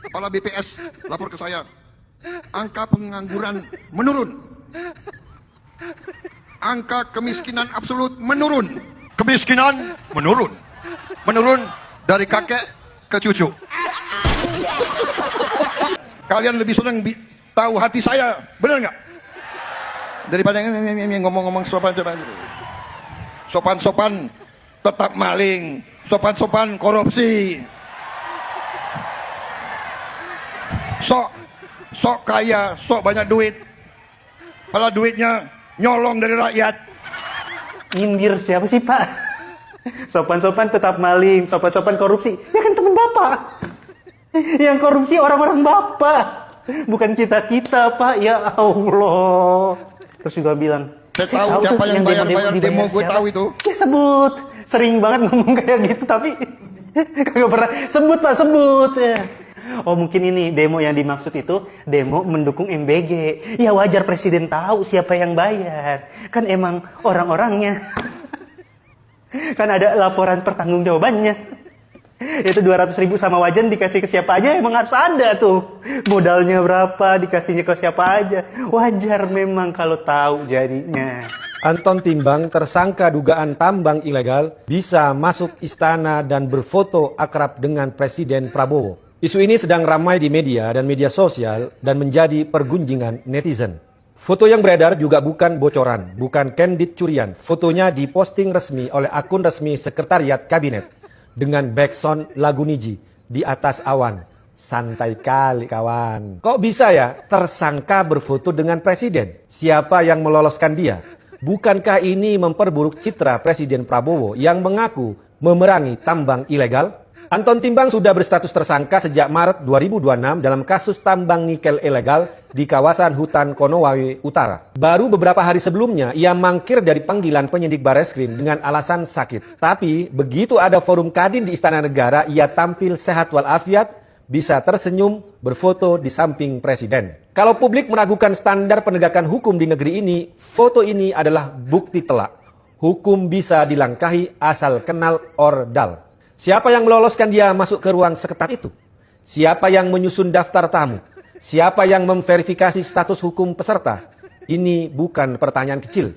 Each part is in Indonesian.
Kepala BPS lapor ke saya, angka pengangguran menurun, angka kemiskinan absolut menurun, kemiskinan menurun, menurun dari kakek ke cucu. Kalian lebih senang tahu hati saya, benar nggak? Daripada ngomong-ngomong sopan-sopan, sopan-sopan tetap maling, sopan-sopan korupsi, sok kaya, sok banyak duit, malah duitnya nyolong dari rakyat. Nyindir siapa sih Pak? Sopan-sopan tetap maling, sopan-sopan korupsi. Ya kan teman Bapak. Yang korupsi orang-orang Bapak, bukan kita-kita Pak. Ya Allah. Terus juga bilang, saya tahu siapa yang bayar demo, gue tahu itu. Ya sebut. Sering banget ngomong kayak gitu, tapi kagak pernah sebut Pak, sebut ya. Oh mungkin ini demo yang dimaksud itu demo mendukung MBG. Ya wajar presiden tahu siapa yang bayar. Kan emang orang-orangnya. Kan ada laporan pertanggungjawabannya. Itu 200.000 sama wajan dikasih ke siapa aja, emang harus ada tuh. Modalnya berapa, dikasihnya ke siapa aja. Wajar memang kalau tahu jadinya. Anton Timbang, tersangka dugaan tambang ilegal, bisa masuk istana dan berfoto akrab dengan Presiden Prabowo. Isu ini sedang ramai di media dan media sosial dan menjadi pergunjingan netizen. Foto yang beredar juga bukan bocoran, bukan candid curian. Fotonya diposting resmi oleh akun resmi Sekretariat Kabinet dengan backsound lagu Niji, Di Atas Awan. Santai kali kawan. Kok bisa ya tersangka berfoto dengan presiden? Siapa yang meloloskan dia? Bukankah ini memperburuk citra Presiden Prabowo yang mengaku memerangi tambang ilegal? Anton Timbang sudah berstatus tersangka sejak Maret 2026 dalam kasus tambang nikel ilegal di kawasan hutan Konowawe Utara. Baru beberapa hari sebelumnya, ia mangkir dari panggilan penyidik Bareskrim dengan alasan sakit. Tapi, begitu ada forum Kadin di Istana Negara, ia tampil sehat walafiat, bisa tersenyum, berfoto di samping presiden. Kalau publik meragukan standar penegakan hukum di negeri ini, foto ini adalah bukti telak. Hukum bisa dilangkahi asal kenal ordal. Siapa yang meloloskan dia masuk ke ruang seketat itu? Siapa yang menyusun daftar tamu? Siapa yang memverifikasi status hukum peserta? Ini bukan pertanyaan kecil.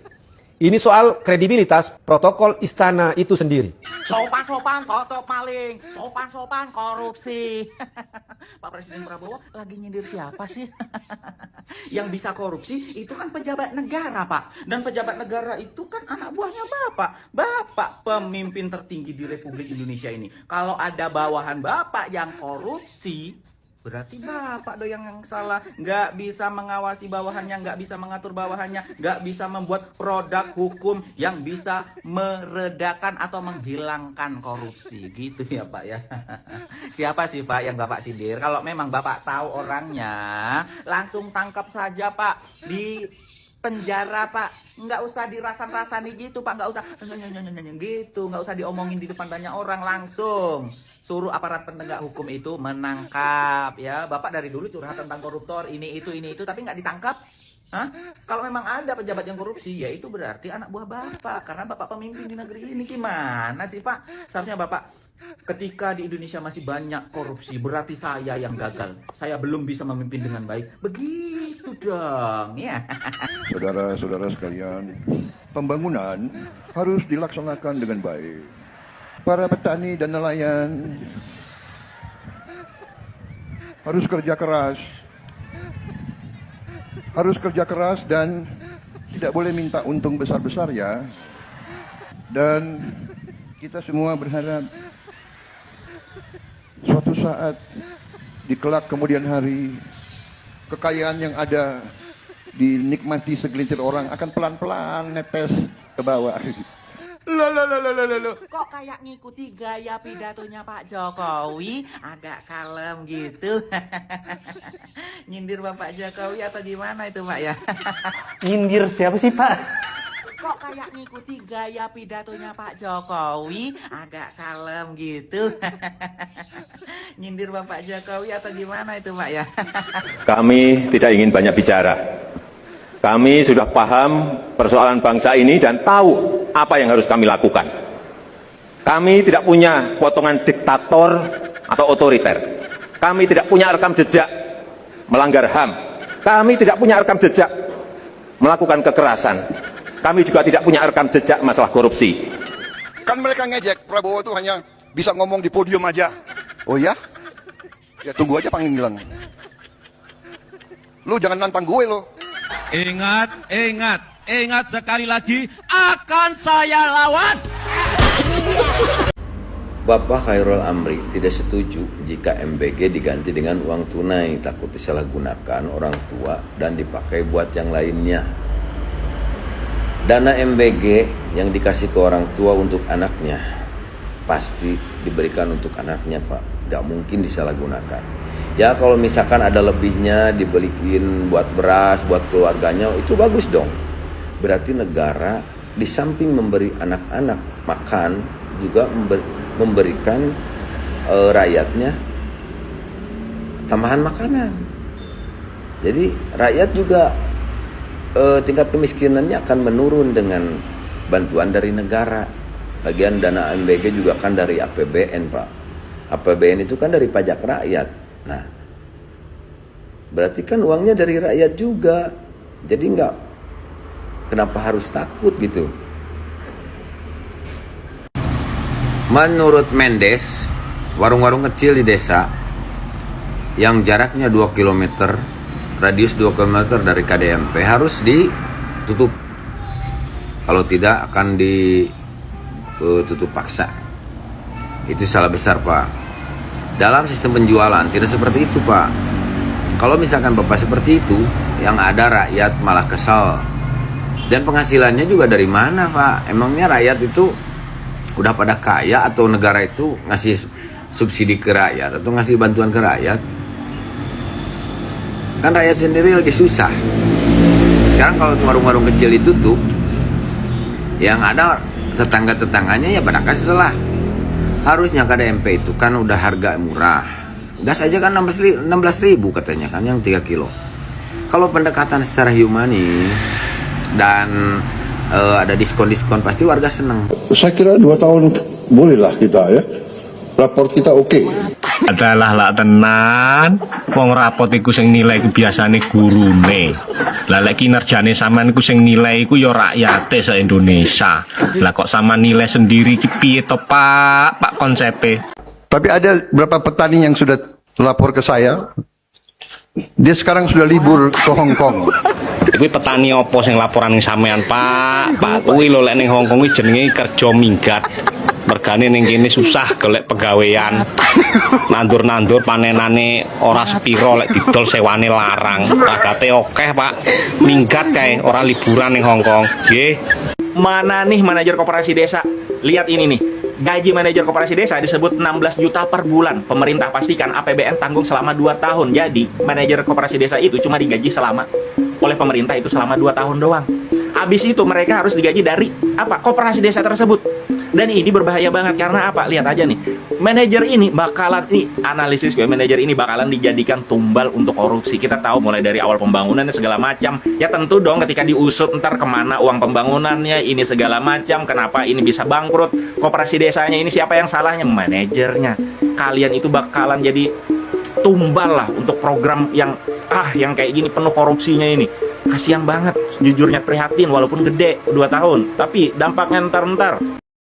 Ini soal kredibilitas protokol istana itu sendiri. Sopan-sopan tutup maling, sopan-sopan korupsi. Pak Presiden Prabowo lagi nyindir siapa sih? Yang bisa korupsi itu kan pejabat negara Pak. Dan pejabat negara itu kan anak buahnya Bapak. Bapak pemimpin tertinggi di Republik Indonesia ini. Kalau ada bawahan Bapak yang korupsi, berarti Bapak yang salah. Nggak bisa mengawasi bawahannya, nggak bisa mengatur bawahannya, nggak bisa membuat produk hukum yang bisa meredakan atau menghilangkan korupsi. Gitu ya Pak ya. Siapa sih Pak yang Bapak sindir? Kalau memang Bapak tahu orangnya, langsung tangkap saja Pak. Di penjara Pak, nggak usah dirasan-rasani gitu Pak, nggak usah gitu, nggak usah diomongin di depan banyak orang, langsung suruh aparat penegak hukum itu menangkap ya. Bapak dari dulu curhat tentang koruptor ini itu, tapi nggak ditangkap. Hah? Kalau memang ada pejabat yang korupsi, ya itu berarti anak buah Bapak, karena Bapak pemimpin di negeri ini. Gimana sih Pak? Seharusnya Bapak, ketika di Indonesia masih banyak korupsi, berarti saya yang gagal. Saya belum bisa memimpin dengan baik. Begitu dong ya. Saudara-saudara sekalian, pembangunan harus dilaksanakan dengan baik. Para petani dan nelayan harus kerja keras. Harus kerja keras dan tidak boleh minta untung besar-besar ya. Dan kita semua berharap suatu saat di kelak kemudian hari, kekayaan yang ada dinikmati segelintir orang akan pelan-pelan netes ke bawah. Loh. Kok kayak ngikuti gaya pidatonya Pak Jokowi, agak kalem gitu. Nyindir Bapak Jokowi atau gimana itu Pak ya? Nyindir siapa sih Pak? Kok kayak ngikuti gaya pidatonya Pak Jokowi, agak kalem gitu. Nyindir Bapak Jokowi atau gimana itu Pak ya? Kami tidak ingin banyak bicara. Kami sudah paham persoalan bangsa ini dan tahu apa yang harus kami lakukan. Kami tidak punya potongan diktator atau otoriter. Kami tidak punya rekam jejak melanggar HAM. Kami tidak punya rekam jejak melakukan kekerasan. Kami juga tidak punya rekam jejak masalah korupsi. Kan mereka ngejek Prabowo itu hanya bisa ngomong di podium aja. Oh ya? Ya tunggu aja panggilan. Lu jangan nantang gue lo. Ingat sekali lagi akan saya lawan. Bapak Khairul Amri tidak setuju jika MBG diganti dengan uang tunai, takut disalahgunakan orang tua dan dipakai buat yang lainnya. Dana MBG yang dikasih ke orang tua untuk anaknya pasti diberikan untuk anaknya, Pak. Gak mungkin disalahgunakan. Ya kalau misalkan ada lebihnya dibeliin buat beras, buat keluarganya, itu bagus dong. Berarti negara di samping memberi anak-anak makan juga memberikan rakyatnya tambahan makanan. Jadi rakyat juga tingkat kemiskinannya akan menurun dengan bantuan dari negara. Bagian dana MBG juga kan dari APBN, Pak. APBN itu kan dari pajak rakyat. Nah, berarti kan uangnya dari rakyat juga. Jadi kenapa harus takut gitu? Menurut Mendes, warung-warung kecil di desa yang jaraknya 2 km, radius 2 km dari KDMP harus ditutup. Kalau tidak akan ditutup paksa. Itu salah besar, Pak. Dalam sistem penjualan tidak seperti itu, Pak. Kalau misalkan Bapak seperti itu, yang ada rakyat malah kesal. Dan penghasilannya juga dari mana, Pak? Emangnya rakyat itu udah pada kaya atau negara itu ngasih subsidi ke rakyat atau ngasih bantuan ke rakyat? Kan rakyat sendiri lagi susah. Sekarang kalau warung-warung kecil ditutup, yang ada tetangga-tetangganya ya pada kasih salah. Harusnya KDMP itu kan udah harga murah. Gas aja kan 16.000 katanya kan yang 3 kilo. Kalau pendekatan secara humanis dan ada diskon-diskon pasti warga seneng. Saya kira 2 tahun bolehlah kita ya. Rapor kita oke. Adalah lah tenan. Wong rapot iku sing nilai iku biasane gurune. Lah lek kinerjane sampean iku sing nilai iku ya rakyate se-Indonesia. Lah kok sama nilai sendiri iki piye to, Pak? Pak konsepe. Tapi ada beberapa petani yang sudah lapor ke saya. Dia sekarang sudah libur ke Hong Kong. Kuwi petani opo sing laporan ning sampean, Pak? Pak kuwi lho lek ning Hong Kong kuwi jenenge kerja minggat. Mergane ning kene susah golek pegawean. Nandur-nandur panenane ora sepiro lek didol sewane larang. Ragate akeh, Pak. Minggat kae ora liburan ning Hong Kong. Nggih. Mana nih manajer koperasi desa? Lihat ini nih. Gaji manajer koperasi desa disebut 16 juta per bulan. Pemerintah pastikan APBN tanggung selama 2 tahun. Jadi, manajer koperasi desa itu cuma digaji oleh pemerintah itu selama 2 tahun doang. Habis itu mereka harus digaji dari koperasi desa tersebut. Dan ini berbahaya banget karena apa? Lihat aja nih. Manajer ini analisis gue, manajer ini bakalan dijadikan tumbal untuk korupsi. Kita tahu mulai dari awal pembangunannya segala macam. Ya tentu dong ketika diusut ntar kemana uang pembangunannya, ini segala macam. Kenapa ini bisa bangkrut? Koperasi desanya ini siapa yang salahnya? Manajernya. Kalian itu bakalan jadi tumbal lah untuk program yang kayak gini penuh korupsinya ini. Kasihan banget, jujurnya prihatin walaupun gede 2 tahun. Tapi dampaknya ntar